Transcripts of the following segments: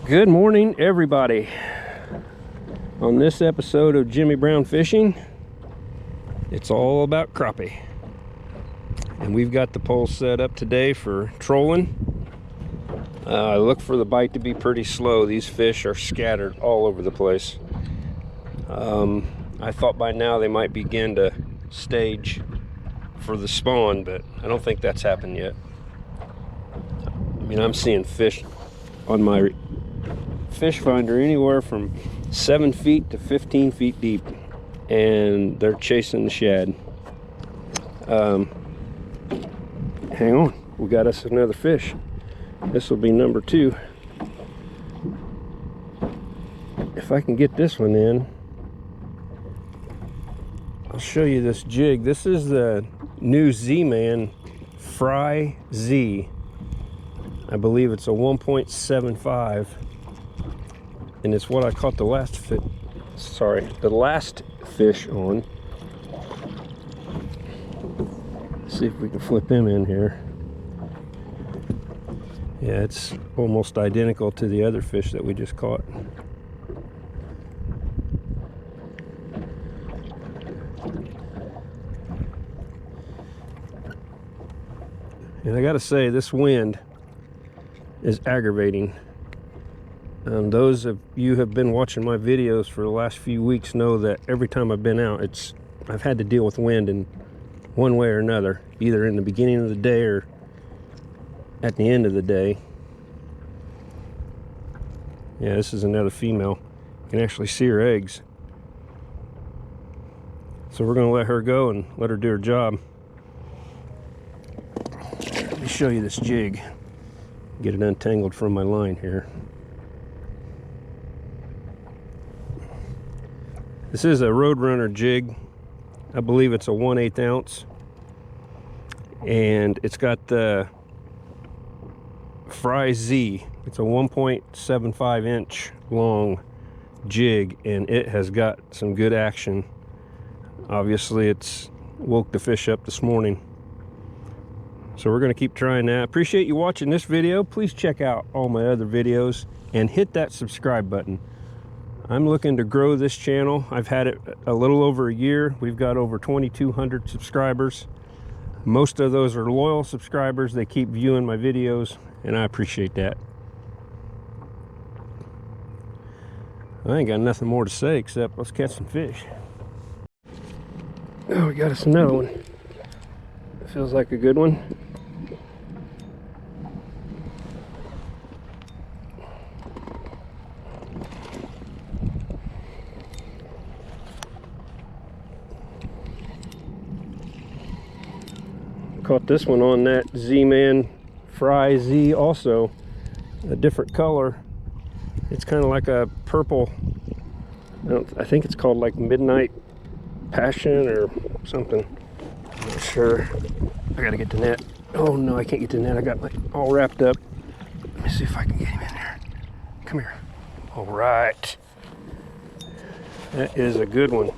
Good morning, everybody. On this episode of Jimmy Brown Fishing, it's all about crappie. And we've got the pole set up today for trolling. I look for the bite to be pretty slow. These fish are scattered all over the place. I thought by now they might begin to stage for the spawn, but I don't think that's happened yet. I mean, I'm seeing fish on my fish finder anywhere from 7 feet to 15 feet deep, and they're chasing the shad. Hang on, we got us another fish. This will be number 2. If I can get this one in, I'll show you this jig. This is the new Z-Man Fry Z. I believe it's a 1.75, and it's what I caught the last fish on. Let's see if we can flip him in here. Yeah, it's almost identical to the other fish that we just caught. And I gotta say, this wind is aggravating. Those of you who have been watching my videos for the last few weeks know that every time I've been out, I've had to deal with wind in one way or another, either in the beginning of the day or at the end of the day. Yeah, this is another female. You can actually see her eggs. So we're gonna let her go and let her do her job. Let me show you this jig. Get it untangled from my line here. This is a Roadrunner jig. I believe it's a 1/8 ounce, and it's got the Fry Z. It's a 1.75 inch long jig, and it has got some good action. Obviously, it's woke the fish up this morning. So we're going to keep trying that. Appreciate you watching this video. Please check out all my other videos and hit that subscribe button. I'm looking to grow this channel. I've had it a little over a year. We've got over 2,200 subscribers. Most of those are loyal subscribers. They keep viewing my videos, and I appreciate that. I ain't got nothing more to say except let's catch some fish. Oh, we got us another one. Feels like a good one. Caught this one on that Z-Man Fry Z also. A different color. It's kind of like a purple. I think it's called like Midnight Passion or something. I'm not sure. I gotta get the net. Oh no, I can't get the net. I got like all wrapped up. Let me see if I can get him in there. Come here. All right. That is a good one.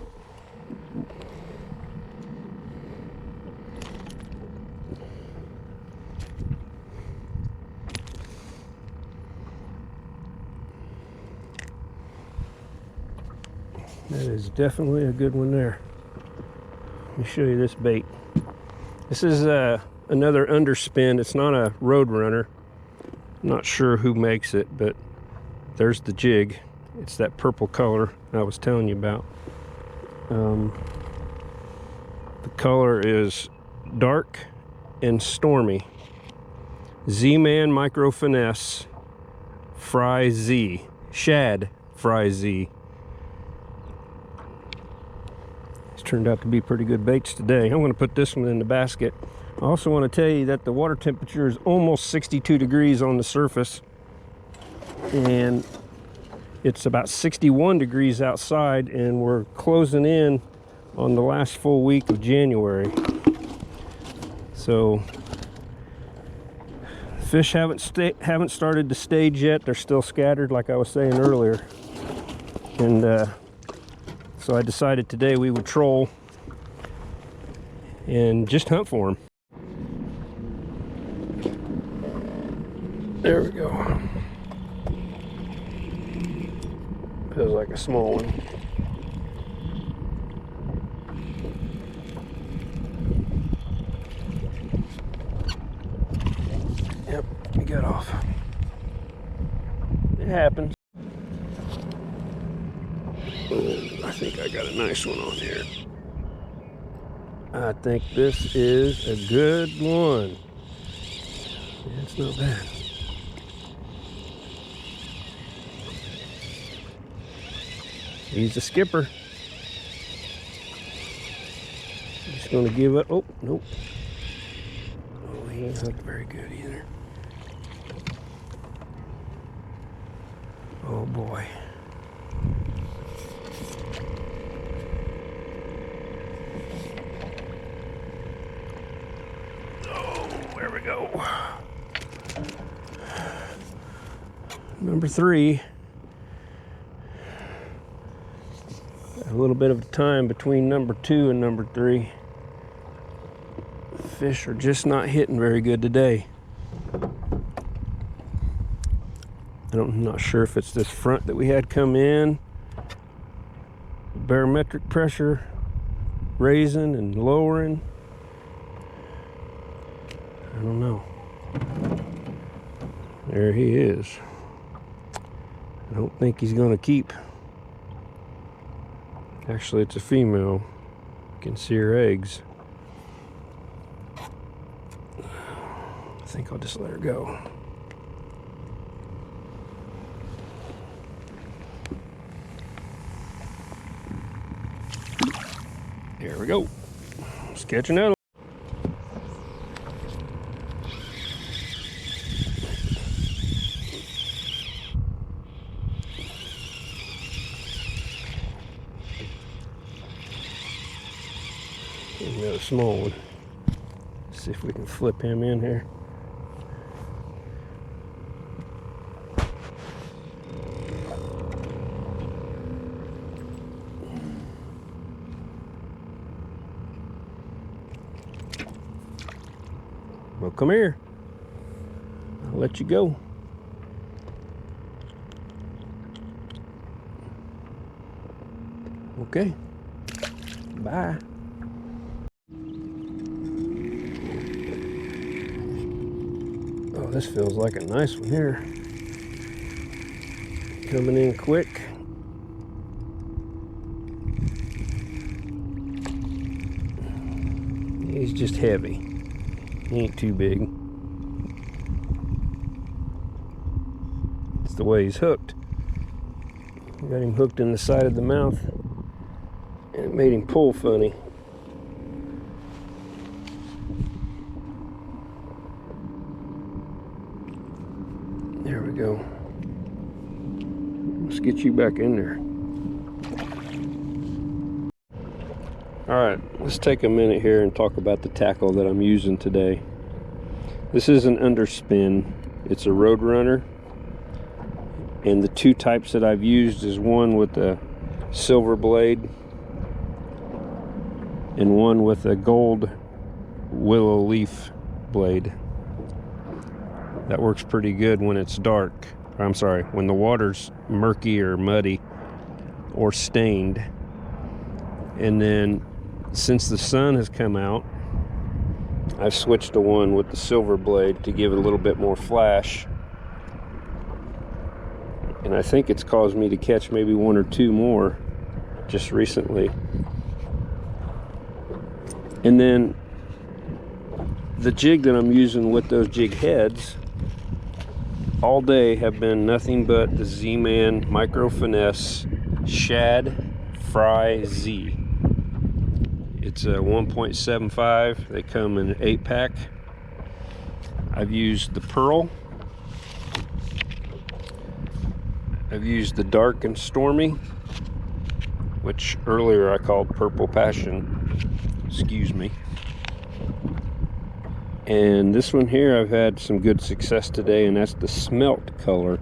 That is definitely a good one there. Let me show you this bait. This is another Underspin. It's not a Roadrunner. Not sure who makes it, but there's the jig. It's that purple color I was telling you about. The color is dark and stormy. Z-Man Micro Finesse Fry Z. Shad Fry Z. Turned out to be pretty good baits today. I'm going to put this one in the basket. I also want to tell you that the water temperature is almost 62 degrees on the surface, and it's about 61 degrees outside, and we're closing in on the last full week of January. So fish haven't started to stage yet. They're still scattered, like I was saying earlier, and so I decided today we would troll and just hunt for them. There we go. Feels like a small one. Yep, he got off. It happens. I think I got a nice one on here. I think this is a good one. Yeah, it's not bad. He's a skipper. Just gonna give up. Oh, nope. Oh, he ain't hooked very good either. Oh boy. There we go. Number 3. A little bit of time between number 2 and number 3. Fish are just not hitting very good today. I'm not sure if it's this front that we had come in. Barometric pressure raising and lowering. I don't know. There he is. I don't think he's gonna keep. Actually, it's a female. You can see her eggs. I think I'll just let her go. There we go. Let's catch another. Another small one. Let's see if we can flip him in here. Well, come here. I'll let you go. Okay. Bye. Oh, this feels like a nice one here. Coming in quick. He's just heavy. He ain't too big. It's the way he's hooked. Got him hooked in the side of the mouth, and it made him pull funny. There we go. Let's get you back in there. Alright, let's take a minute here and talk about the tackle that I'm using today. This is an Underspin. It's a Roadrunner. And the 2 types that I've used is one with a silver blade and one with a gold willow leaf blade. That works pretty good when it's dark. I'm sorry, when the water's murky or muddy or stained. And then since the sun has come out, I've switched to one with the silver blade to give it a little bit more flash. And I think it's caused me to catch maybe 1 or 2 more just recently. And then the jig that I'm using with those jig heads all day have been nothing but the Z-Man Micro Finesse Shad Fry Z. It's a 1.75. They come in an 8-pack. I've used the Pearl. I've used the Dark and Stormy, which earlier I called Purple Passion. Excuse me. And this one here I've had some good success today, and that's the Smelt color.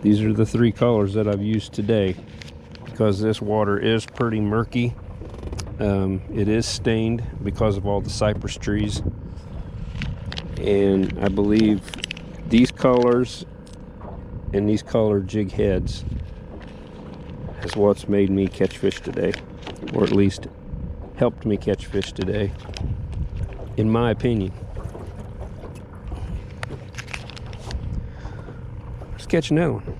These are the 3 colors that I've used today, because this water is pretty murky. It is stained because of all the cypress trees, and I believe these colors and these colored jig heads is what's made me catch fish today, or at least helped me catch fish today, in my opinion. Let's catch another one.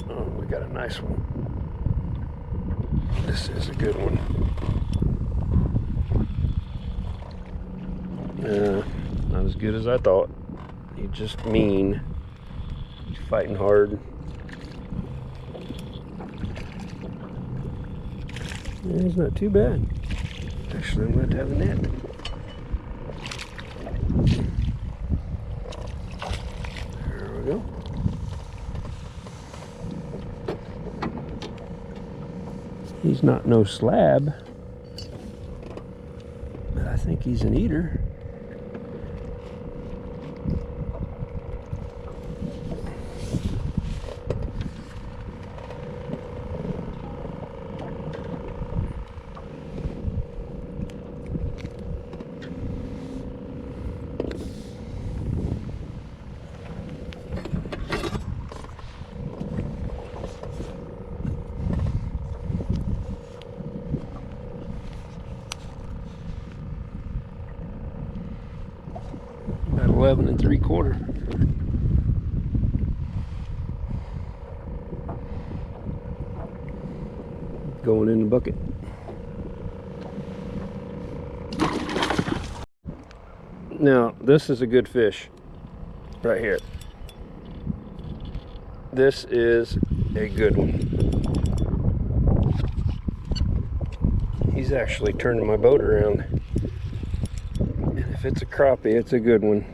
Oh, we got a nice one. This is a good one. Not as good as I thought. He's just mean. He's fighting hard. Yeah, he's not too bad. Actually, I'm going to have a net. There we go. He's not no slab, but I think he's an eater. About 11 3/4. Going in the bucket. Now, this is a good fish right here. This is a good one. He's actually turning my boat around. And if it's a crappie, it's a good one.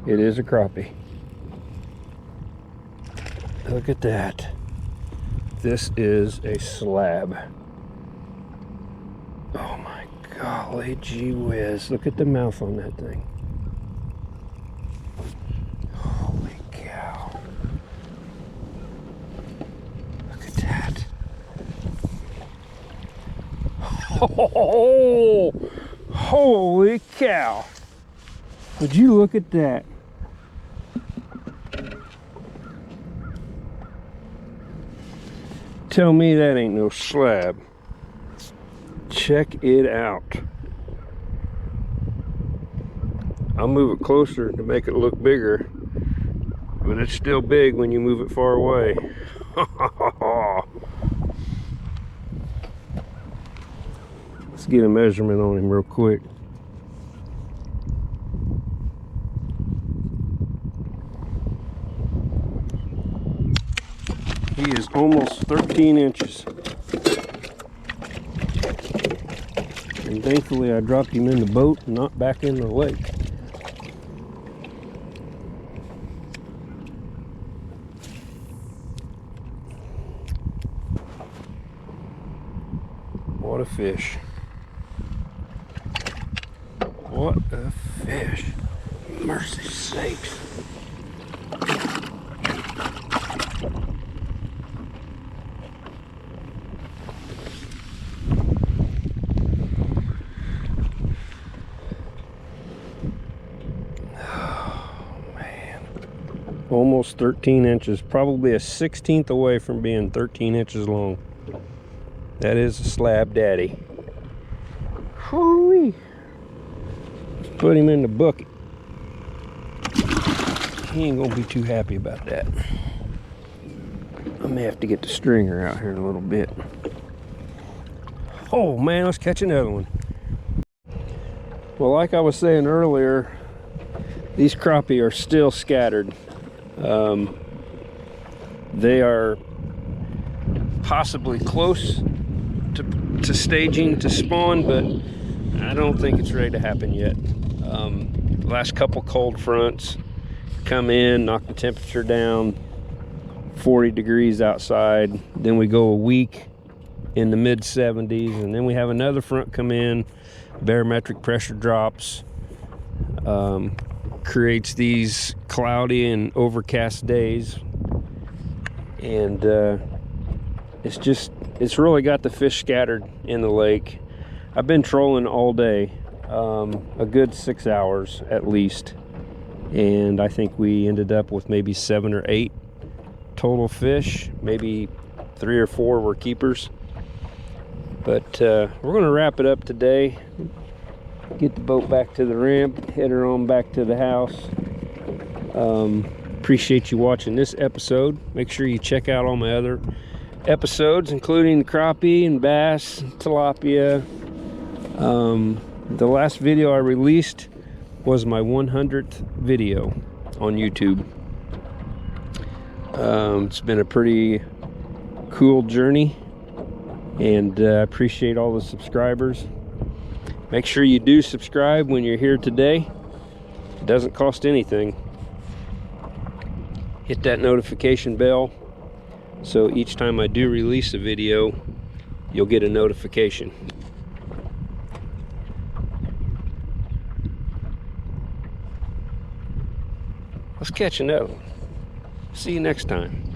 It is a crappie. Look at that. This is a slab. Oh my golly gee whiz. Look at the mouth on that thing. Holy cow. Look at that. Oh, holy cow. Would you look at that? Tell me that ain't no slab. Check it out. I'll move it closer to make it look bigger, but it's still big when you move it far away. Let's get a measurement on him real quick. He is almost 13 inches. And thankfully I dropped him in the boat and not back in the lake. What a fish. What a fish. Mercy sakes. Almost 13 inches, probably a 1/16 away from being 13 inches long. That is a slab daddy. Hoo-wee. Let's put him in the bucket. He ain't gonna be too happy about that. I may have to get the stringer out here in a little bit. Oh man, let's catch another one. Well, like I was saying earlier, these crappie are still scattered. They are possibly close to staging to spawn, but I don't think it's ready to happen yet. Last couple cold fronts come in, knock the temperature down 40 degrees outside, then we go a week in the mid 70s, and then we have another front come in, barometric pressure drops, creates these cloudy and overcast days, and it's really got the fish scattered in the lake. I've been trolling all day, a good 6 hours at least, and I think we ended up with maybe 7 or 8 total fish. Maybe 3 or 4 were keepers. But we're going to wrap it up today. Get the boat back to the ramp, head her on back to the house. Appreciate you watching this episode. Make sure you check out all my other episodes, including crappie and bass, tilapia. The last video I released was my 100th video on YouTube. It's been a pretty cool journey, and I appreciate all the subscribers. Make sure you do subscribe when you're here today. It doesn't cost anything. Hit that notification bell so each time I do release a video, you'll get a notification. Let's catch another one. See you next time.